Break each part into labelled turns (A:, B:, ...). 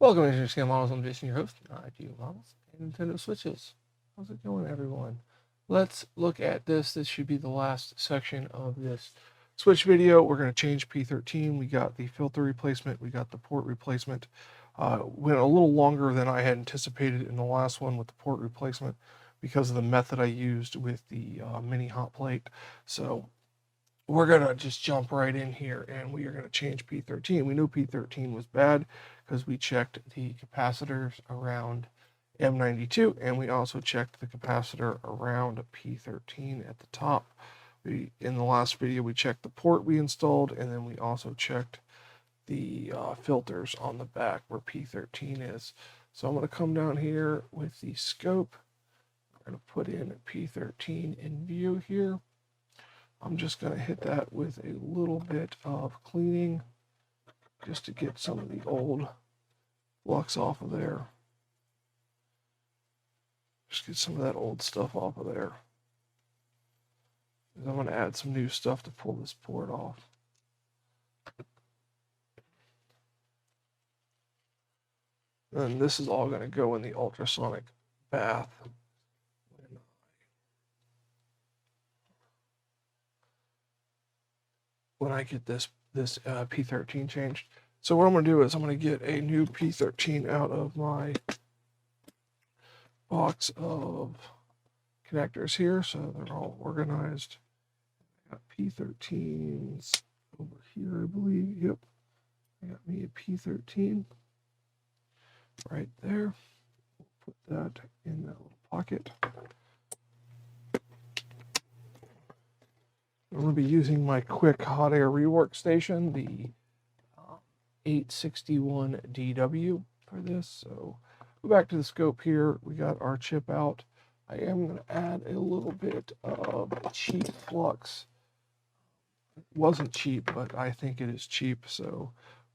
A: Welcome to Interesting Models. I'm Jason, your host. I do models and Nintendo Switches. How's it going, everyone? Let's look at this. This should be the last section of this Switch video. We're going to change P13. We got the filter replacement. We got the port replacement. Went a little longer than I had anticipated in the last one with the port replacement because of the method I used with the mini hot plate. So we're going to just jump right in here and we are going to change P13. We knew P13 was bad because we checked the capacitors around M92 and we also checked the capacitor around P13 at the top. In the last video, we checked the port we installed and then we also checked the filters on the back where P13 is. So I'm going to come down here with the scope. I'm going to put in P13 in view here. I'm just going to hit that with a little bit of cleaning just to get some of the old flux off of there. Just get some of that old stuff off of there. I'm going to add some new stuff to pull this port off. And this is all going to go in the ultrasonic bath. When I get this P13 changed. So what I'm going to do is I'm going to get a new P13 out of my box of connectors here, so they're all organized. I got P13s over here, I believe. Yep, I got me a P13 right there. We'll put that in that little pocket. I'm going to be using my quick hot air rework station, the 861DW for this. So go back to the scope here. We got our chip out. I am going to add a little bit of cheap flux. It wasn't cheap, but I think it is cheap. So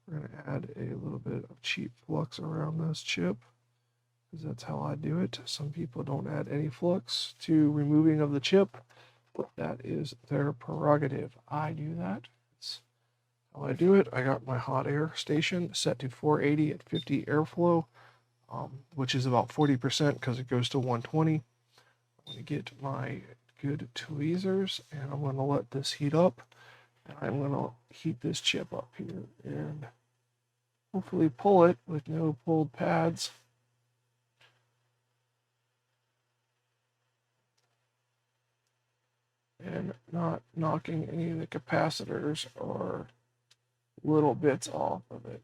A: we're going to add a little bit of cheap flux around this chip because that's how I do it. Some people don't add any flux to removing of the chip. That is their prerogative. I do that. That's how I do it. I got my hot air station set to 480 at 50 airflow, which is about 40% because it goes to 120. I'm going to get my good tweezers and I'm going to let this heat up. And I'm going to heat this chip up here and hopefully pull it with no pulled pads. And not knocking any of the capacitors or little bits off of it.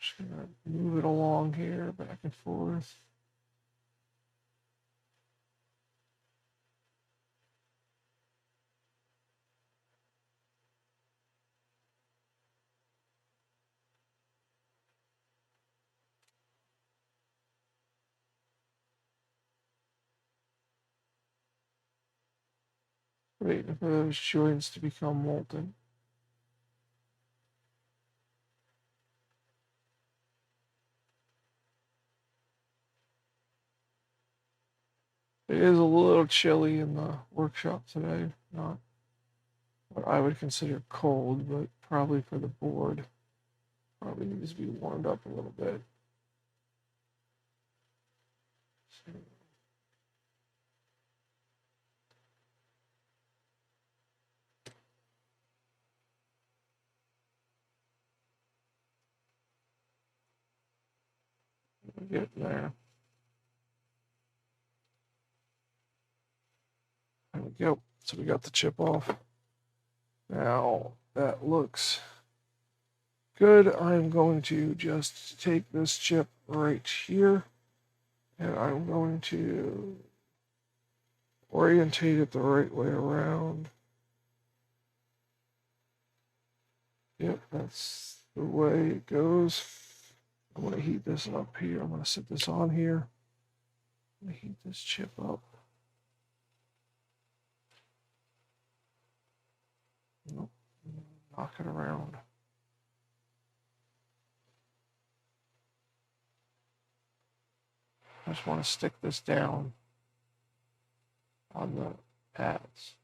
A: Just gonna move it along here, back and forth. Waiting for those joints to become molten. It is a little chilly in the workshop today. Not what I would consider cold, but probably for the board. Probably needs to be warmed up a little bit. So, we're getting there. There we go. So we got the chip off. Now that looks good. I'm going to just take this chip right here and I'm going to orientate it the right way around. Yep, that's the way it goes. I'm going to heat this up here. I'm going to set this on here. I'm going to heat this chip up. Nope, knock it around. I just want to stick this down on the pads.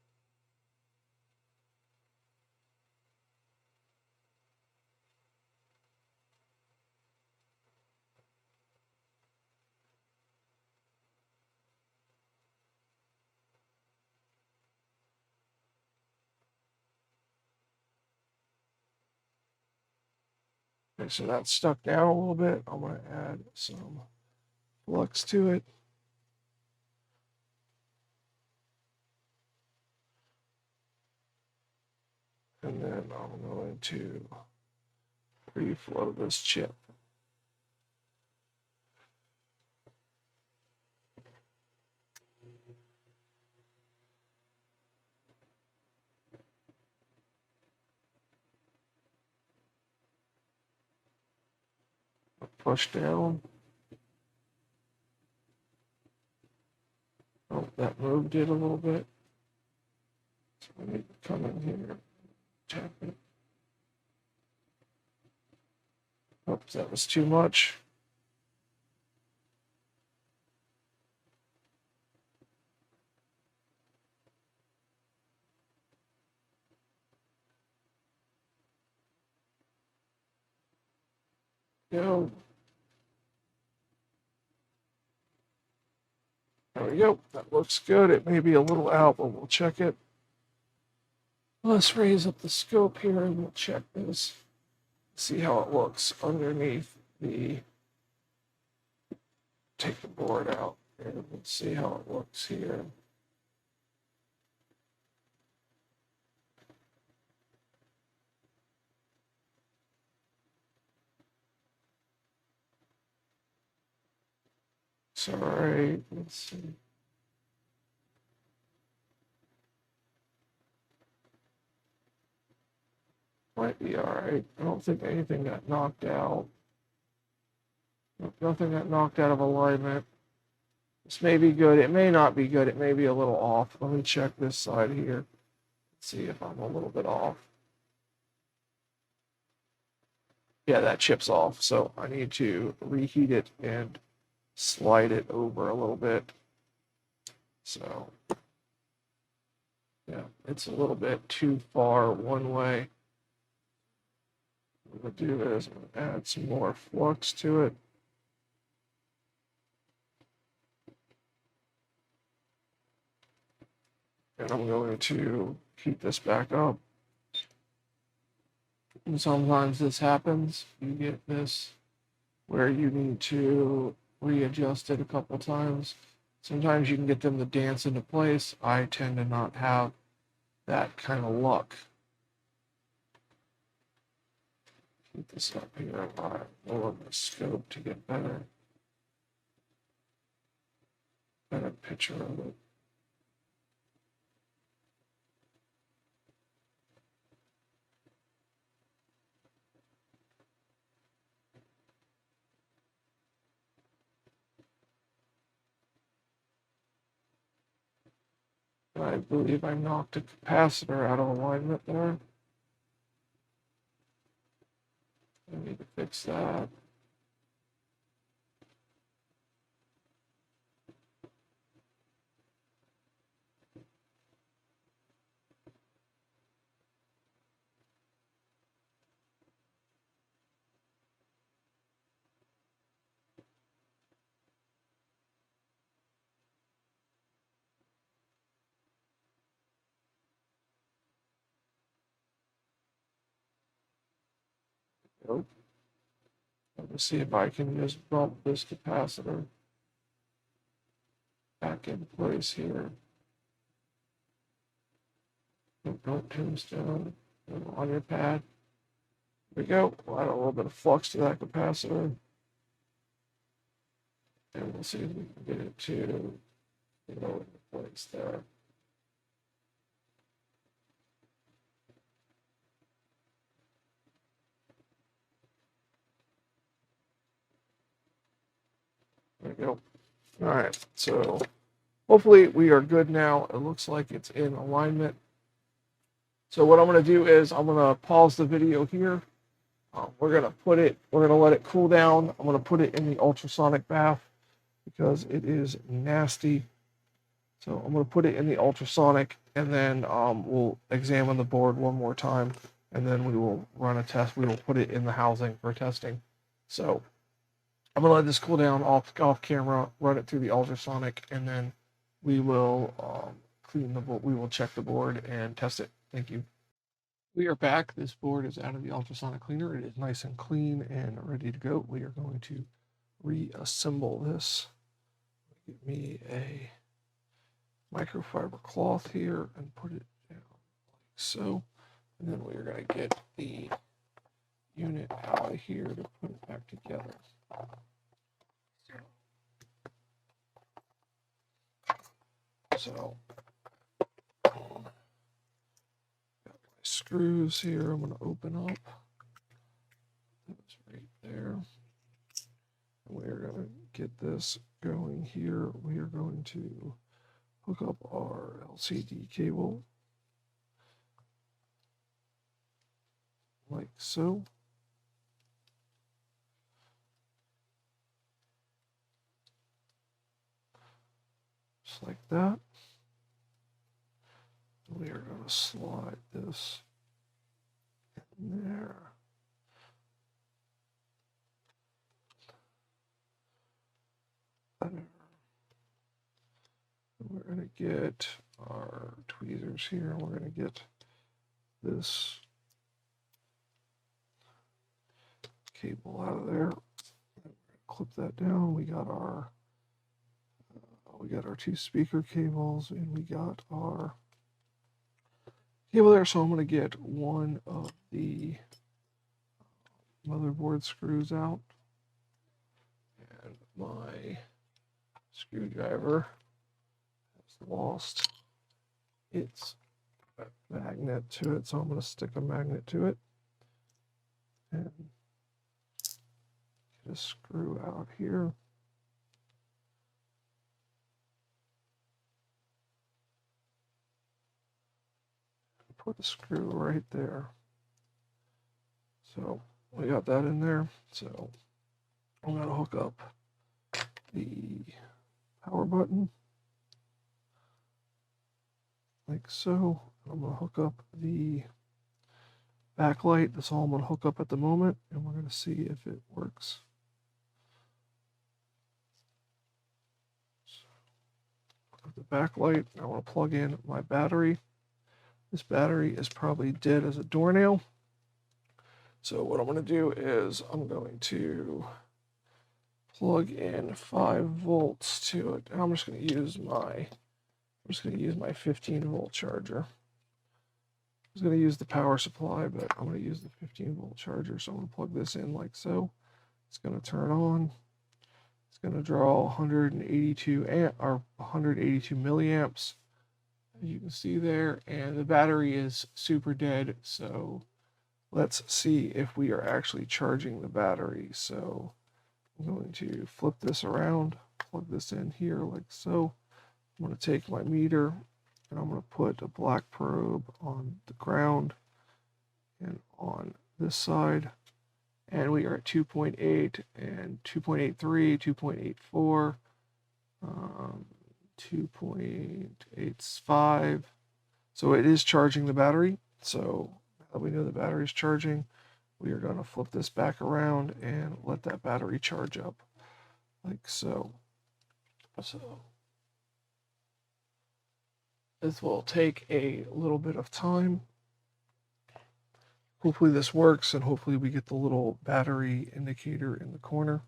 A: Okay, so that's stuck down a little bit. I'm going to add some flux to it. And then I'm going to reflow this chip. Push down. Oh, that moved it a little bit. So I need to come in here, tap it. Oops, that was too much. Go. There we go. That looks good. It may be a little out, but we'll check it. Let's raise up the scope here and we'll check this. See how it looks underneath the. Take the board out and we'll see how it looks here. It's all right. Let's see. Might be all right. I don't think anything got knocked out. Nothing got knocked out of alignment. This may be good. It may not be good. It may be a little off. Let me check this side here. See if I'm a little bit off. Yeah, that chip's off. So I need to reheat it and slide it over a little bit. So yeah, it's a little bit too far one way. What I'm going to do is I'm going to add some more flux to it. And I'm going to heat this back up. And sometimes this happens. You get this where you need to readjust it a couple times. Sometimes you can get them to dance into place. I tend to not have that kind of luck. Keep this up here while I lower the scope to get better picture of it. I believe I knocked a capacitor out of alignment there. I need to fix that. Nope. Let me see if I can just bump this capacitor back in place here. Don't tombstone on your pad. There we go. We'll add a little bit of flux to that capacitor. And we'll see if we can get it to go into place there. There we go. All right, so hopefully we are good now. It looks like it's in alignment. So what I'm going to do is I'm going to pause the video here. We're going to let it cool down. I'm going to put it in the ultrasonic bath because it is nasty. So I'm going to put it in the ultrasonic and then we'll examine the board one more time and then we will run a test. We will put it in the housing for testing. So I'm going to let this cool down off camera, run it through the ultrasonic, and then we will clean the board. We will check the board and test it. Thank you. We are back. This board is out of the ultrasonic cleaner. It is nice and clean and ready to go. We are going to reassemble this. Give me a microfiber cloth here and put it down like so. And then we are going to get the unit out of here to put it back together. So, got my screws here. I'm going to open up. That's right there. And we are going to get this going here. We are going to hook up our LCD cable like so. Just like that. We are going to slide this in there. We're going to get our tweezers here. We're going to get this cable out of there. Clip that down. We got our two speaker cables, and we got our cable there. So I'm going to get one of the motherboard screws out, and my screwdriver has lost its magnet to it, so I'm going to stick a magnet to it and get a screw out here. Put a screw right there. So we got that in there. So I'm going to hook up the power button like so. I'm going to hook up the backlight. That's all I'm going to hook up at the moment, and we're going to see if it works. So, hook up the backlight. I want to plug in my battery. This battery is probably dead as a doornail. So what I'm going to do is I'm going to plug in 5 volts to it, and I'm just going to use my 15-volt charger. I was going to use the power supply, but I'm going to use the 15-volt charger. So I'm going to plug this in like so. It's going to turn on. It's going to draw 182 milliamps. As you can see there, and the battery is super dead, so let's see if we are actually charging the battery. So I'm going to flip this around, plug this in here like so. I'm going to take my meter and I'm going to put a black probe on the ground and on this side, and we are at 2.8 and 2.83, 2.84, 2.85. So it is charging the battery. So now that we know the battery is charging, we are going to flip this back around and let that battery charge up like so. So this will take a little bit of time. Hopefully this works, and hopefully we get the little battery indicator in the corner,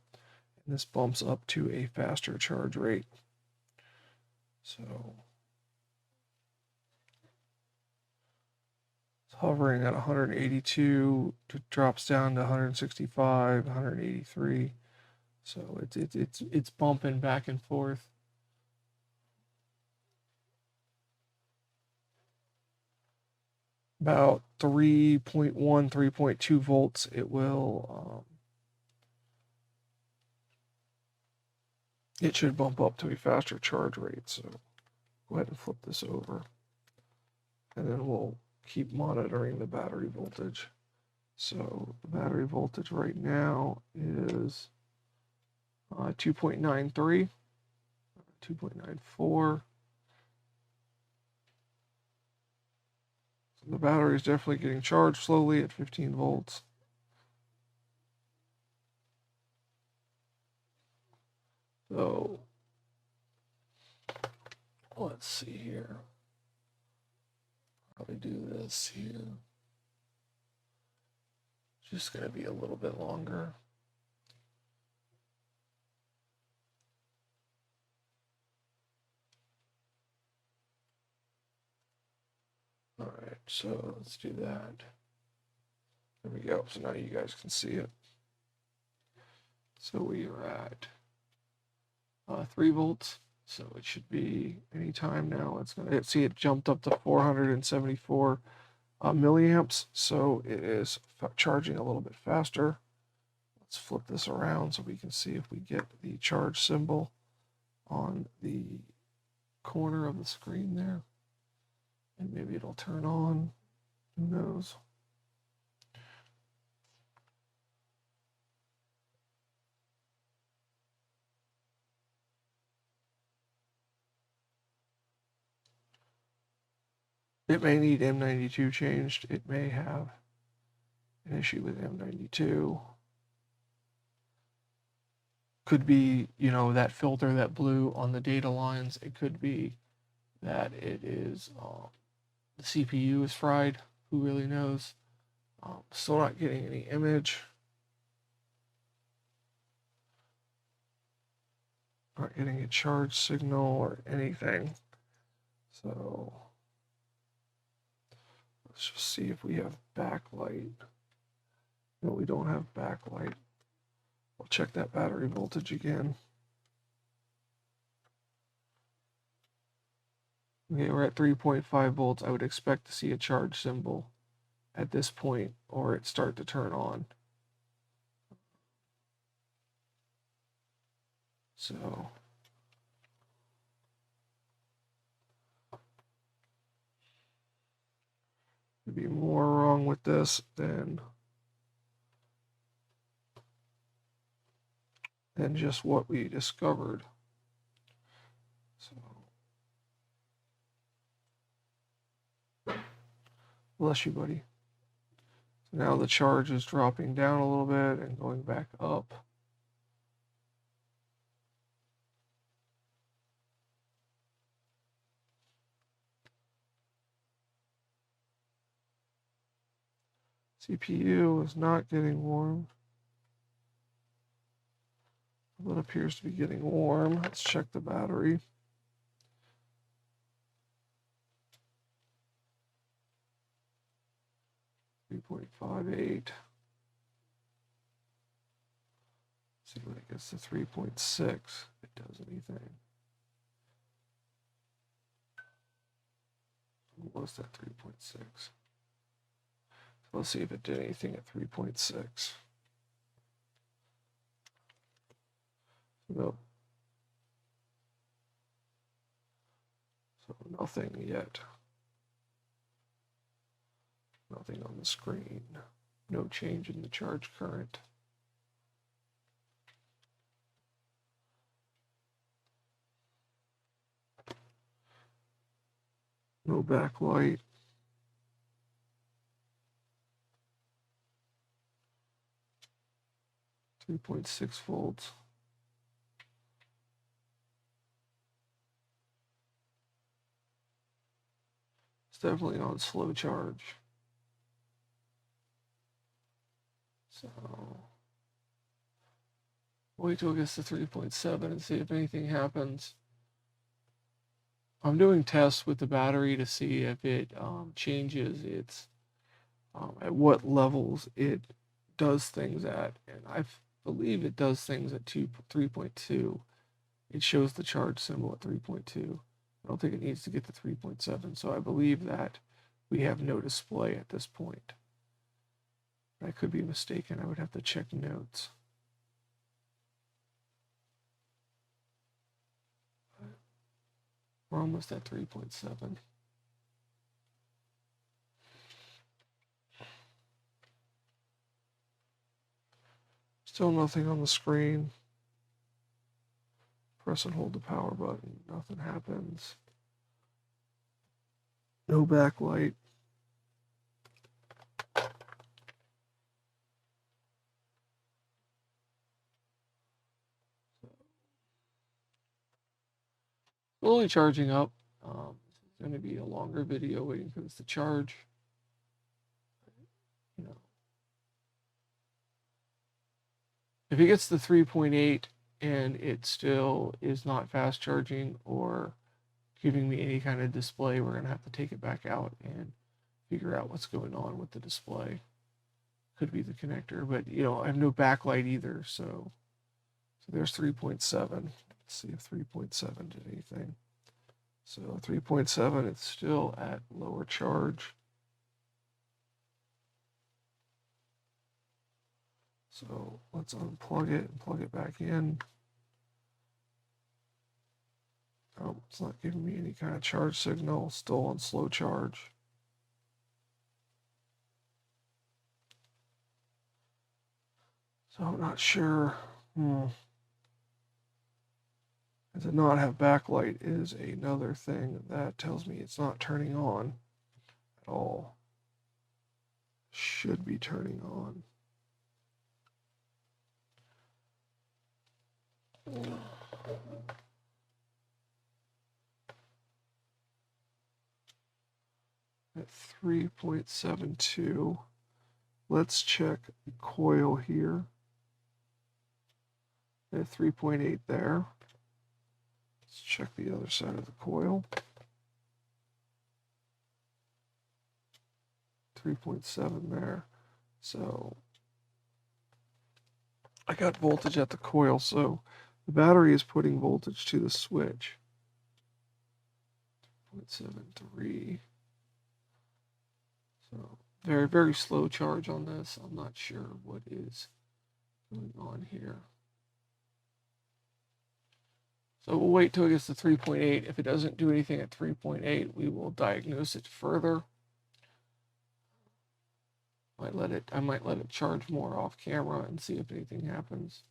A: and this bumps up to a faster charge rate. So it's hovering at 182, it drops down to 165, 183. So it's bumping back and forth. About 3.1, 3.2 volts, it will it should bump up to a faster charge rate. So go ahead and flip this over, and then we'll keep monitoring the battery voltage. So the battery voltage right now is 2.93, 2.94. So the battery is definitely getting charged slowly at 15 volts. So let's see here. Probably do this here. Just going to be a little bit longer. All right, so let's do that. There we go. So now you guys can see it. So we are at 3 volts. So it should be any time now. It's going to see it jumped up to 474 milliamps. So it is charging a little bit faster. Let's flip this around so we can see if we get the charge symbol on the corner of the screen there. And maybe it'll turn on. Who knows? It may need M92 changed. It may have an issue with M92. Could be, you know, that filter that blew on the data lines. It could be that it is the CPU is fried. Who really knows? Still not getting any image. Not getting a charge signal or anything. So let's just see if we have backlight. No, we don't have backlight. We'll check that battery voltage again. Okay, we're at 3.5 volts. I would expect to see a charge symbol at this point or it start to turn on. So there'd be more wrong with this than just what we discovered. So bless you, buddy. So now the charge is dropping down a little bit and going back up. CPU is not getting warm. It appears to be getting warm. Let's check the battery. .58. See when it gets to 3.6, if it does anything. Almost at 3.6. So let's see if it did anything at 3.6. Nope. So nothing yet. Nothing on the screen. No change in the charge current. No backlight. .6 volts. It's definitely on slow charge. So wait till it gets to 3.7 and see if anything happens. I'm doing tests with the battery to see if it changes its at what levels it does things at, and I believe it does things at 3.2. It shows the charge symbol at 3.2. I don't think it needs to get to 3.7, so I believe that we have no display at this point. I could be mistaken. I would have to check notes. We're almost at 3.7. Still nothing on the screen. Press and hold the power button. Nothing happens. No backlight. Slowly charging up. This is going to be a longer video waiting for this to charge. You know, If it gets the 3.8 and it still is not fast charging or giving me any kind of display, we're going to have to take it back out and figure out what's going on with the display. Could be the connector, but I have no backlight either, so there's 3.7. Let's see if 3.7 did anything. So 3.7, it's still at lower charge. So let's unplug it and plug it back in. Oh, it's not giving me any kind of charge signal, still on slow charge. So I'm not sure. And to not have backlight is another thing that tells me it's not turning on at all. Should be turning on. At 3.72, let's check the coil here. At 3.8 there. Let's check the other side of the coil. 3.7 there. So I got voltage at the coil, so the battery is putting voltage to the switch. 0.73. So very, very slow charge on this. I'm not sure what is going on here. So we'll wait till it gets to 3.8. If it doesn't do anything at 3.8, we will diagnose it further. I might let it charge more off camera and see if anything happens.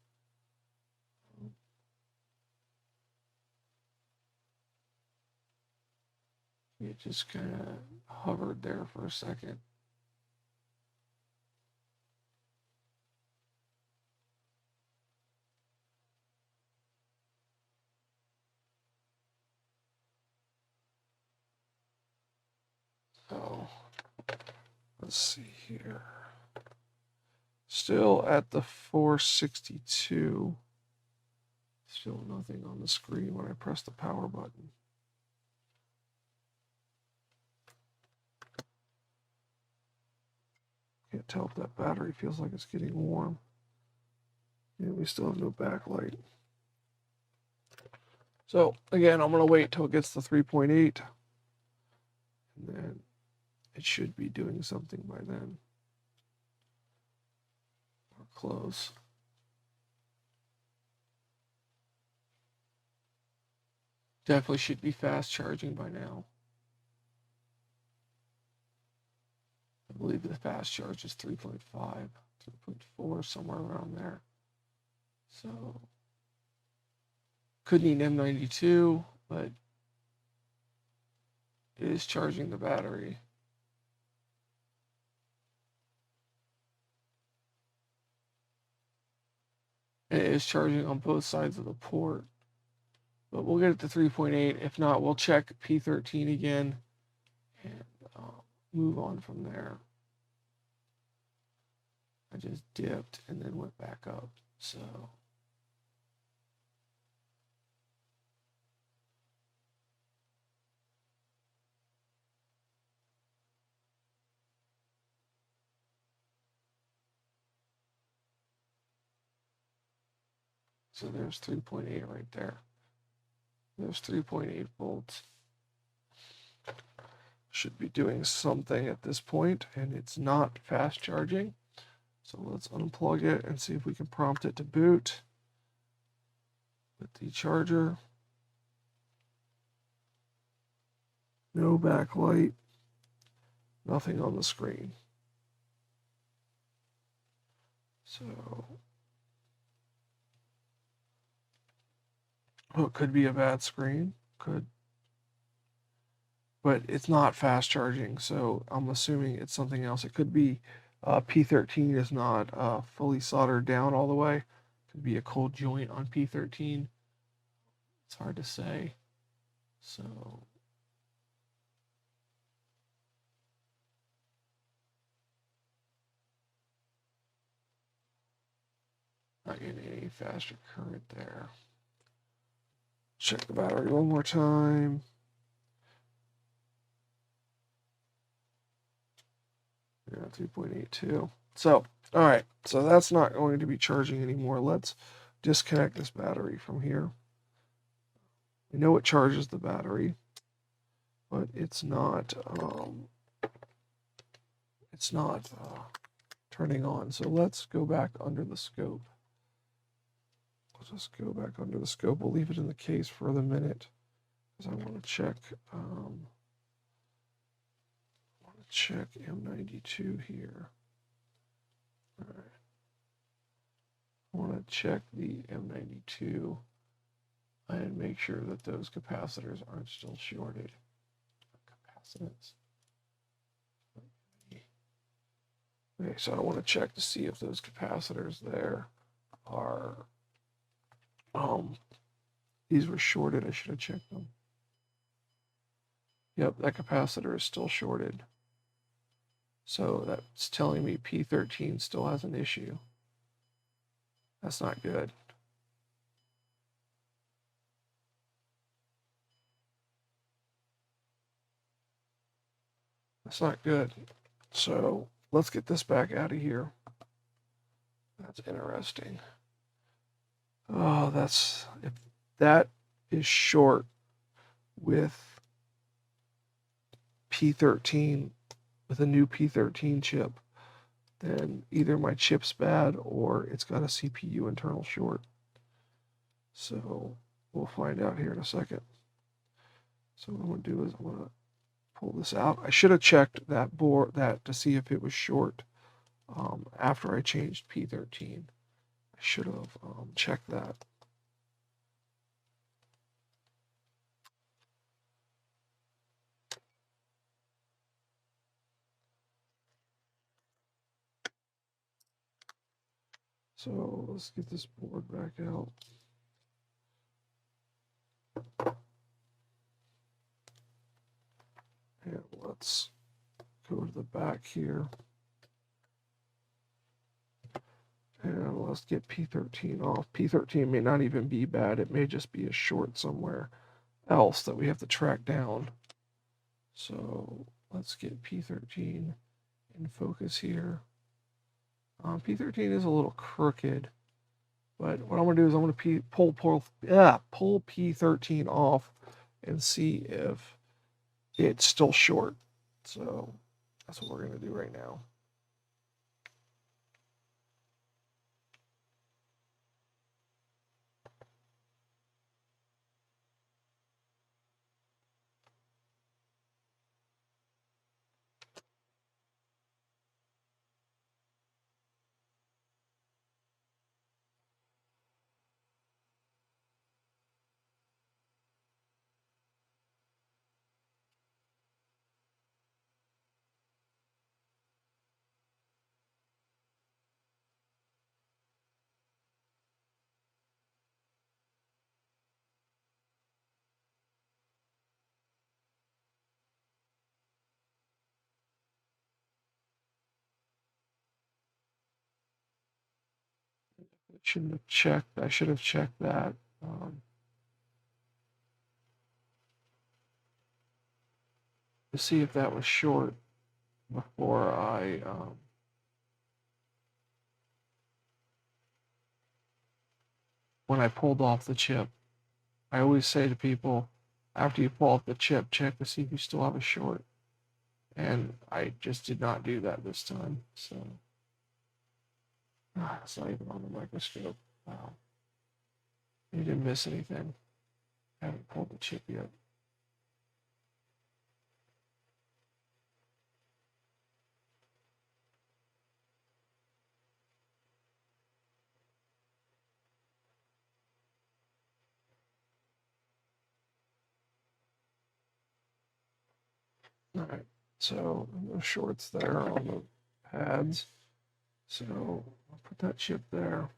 A: It just kind of hovered there for a second. So let's see here. Still at the 462. Still nothing on the screen when I press the power button. Can't tell if that battery feels like it's getting warm. And we still have no backlight. So again, I'm going to wait till it gets to 3.8. And then it should be doing something by then. Or close. Definitely should be fast charging by now. I believe the fast charge is 3.5, 3.4, somewhere around there. So could need M92, but it is charging the battery. And it is charging on both sides of the port. But we'll get it to 3.8. If not, we'll check P13 again and move on from there. I just dipped and then went back up. So there's 3.8 right there. There's 3.8 volts. Should be doing something at this point, and it's not fast charging. So let's unplug it and see if we can prompt it to boot with the charger. No backlight, nothing on the screen. So it could be a bad screen, could. But it's not fast charging, so I'm assuming it's something else. It could be P13 is not fully soldered down all the way. Could be a cold joint on P13. It's hard to say. So Not getting any faster current there. Check the battery one more time. Yeah, 2.82. So, all right. So that's not going to be charging anymore. Let's disconnect this battery from here. We know it charges the battery, but it's not turning on. So let's go back under the scope. Let's just go back under the scope. We'll leave it in the case for the minute because I want to check. Check M92 here. All right. I want to check the M92 and make sure that those capacitors aren't still shorted. Capacitance. Okay, so I want to check to see if those capacitors there are, these were shorted. I should have checked them. Yep, that capacitor is still shorted. So that's telling me P13 still has an issue. That's not good. That's not good. So let's get this back out of here. That's interesting. Oh, if that is short with P13, with a new P13 chip, then either my chip's bad or it's got a CPU internal short. So we'll find out here in a second. So what I'm going to do is I'm going to pull this out. I should have checked that board to see if it was short after I changed P13. I should have checked that. So let's get this board back out. And let's go to the back here. And let's get P13 off. P13 may not even be bad. It may just be a short somewhere else that we have to track down. So let's get P13 in focus here. P13 is a little crooked, but what I'm going to do is I'm going to pull P13 off and see if it's still short. So that's what we're going to do right now. Shouldn't have checked. I should have checked that. To see if that was short before when I pulled off the chip. I always say to people, after you pull off the chip, check to see if you still have a short. And I just did not do that this time. So it's not even on the microscope. Wow. You didn't miss anything. I haven't pulled the chip yet. All right, so no shorts there on the pads. So I'll put that chip there.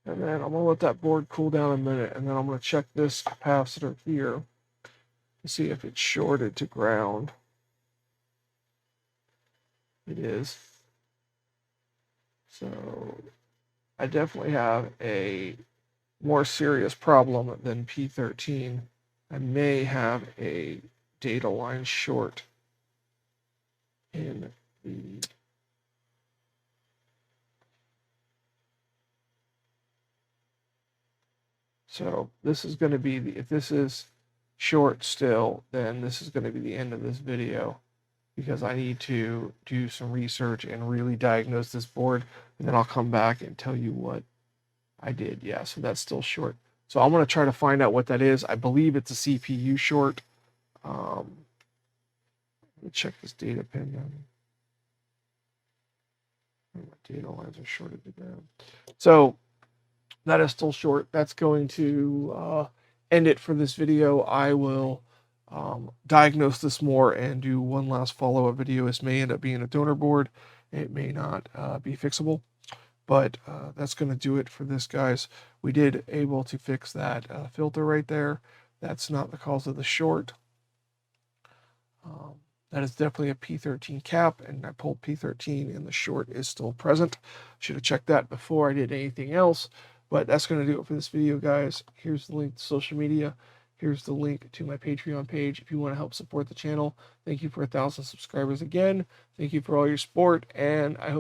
A: And then I'm going to let that board cool down a minute, and then I'm going to check this capacitor here to see if it's shorted to ground. It is. So I definitely have a more serious problem than P13. I may have a data line short in the so this is going to be the, if this is short still, then this is going to be the end of this video, because I need to do some research and really diagnose this board, and then I'll come back and tell you what I did. Yeah, so that's still short. So I'm going to try to find out what that is. I believe it's a CPU short. Let me check this data pin down. My data lines are shorted to ground. So that is still short. That's going to end it for this video. I will diagnose this more and do one last follow-up video. This may end up being a donor board. It may not be fixable, but that's going to do it for this, guys. We did able to fix that filter right there. That's not the cause of the short. That is definitely a P13 cap, and I pulled P13 and the short is still present. Should have checked that before I did anything else, but that's going to do it for this video, guys. Here's the link to social media. Here's the link to my Patreon page if you want to help support the channel. Thank you for 1,000 subscribers again. Thank you for all your support, and I hope